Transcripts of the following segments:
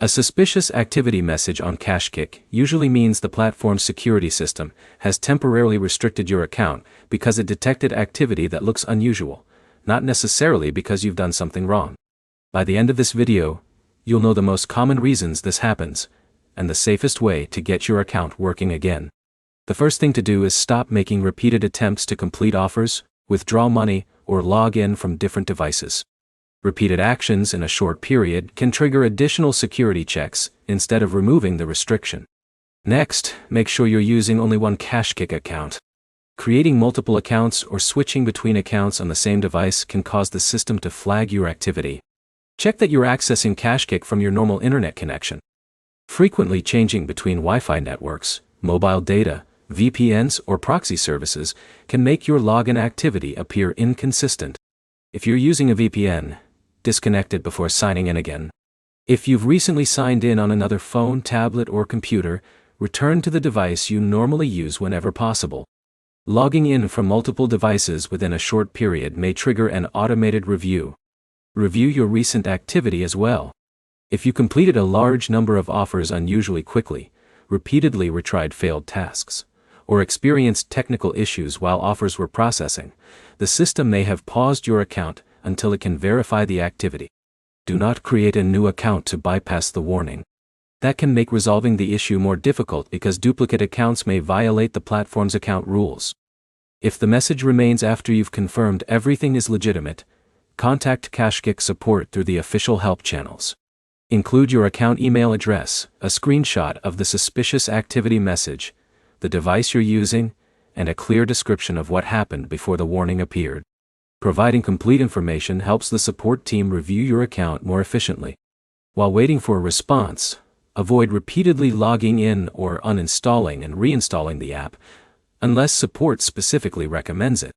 A suspicious activity message on KashKick usually means the platform's security system has temporarily restricted your account because it detected activity that looks unusual, not necessarily because you've done something wrong. By the end of this video, you'll know the most common reasons this happens, and the safest way to get your account working again. The first thing to do is stop making repeated attempts to complete offers, withdraw money, or log in from different devices. Repeated actions in a short period can trigger additional security checks instead of removing the restriction. Next, make sure you're using only one KashKick account. Creating multiple accounts or switching between accounts on the same device can cause the system to flag your activity. Check that you're accessing KashKick from your normal internet connection. Frequently changing between Wi-Fi networks, mobile data, VPNs, or proxy services can make your login activity appear inconsistent. If you're using a VPN, disconnect it before signing in again. If you've recently signed in on another phone, tablet, or computer, return to the device you normally use whenever possible. Logging in from multiple devices within a short period may trigger an automated review. Review your recent activity as well. If you completed a large number of offers unusually quickly, repeatedly retried failed tasks, or experienced technical issues while offers were processing, the system may have paused your account until it can verify the activity. Do not create a new account to bypass the warning. That can make resolving the issue more difficult because duplicate accounts may violate the platform's account rules. If the message remains after you've confirmed everything is legitimate, contact KashKick support through the official help channels. Include your account email address, a screenshot of the suspicious activity message, the device you're using, and a clear description of what happened before the warning appeared. Providing complete information helps the support team review your account more efficiently. While waiting for a response, avoid repeatedly logging in or uninstalling and reinstalling the app, unless support specifically recommends it.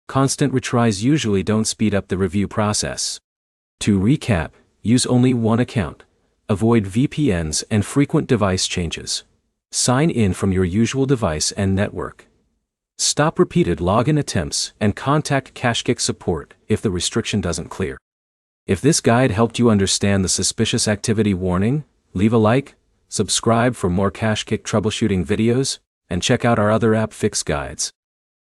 Constant retries usually don't speed up the review process. To recap, use only one account. Avoid VPNs and frequent device changes. Sign in from your usual device and network. Stop repeated login attempts and contact KashKick support if the restriction doesn't clear. If this guide helped you understand the suspicious activity warning, leave a like, subscribe for more KashKick troubleshooting videos, and check out our other app fix guides.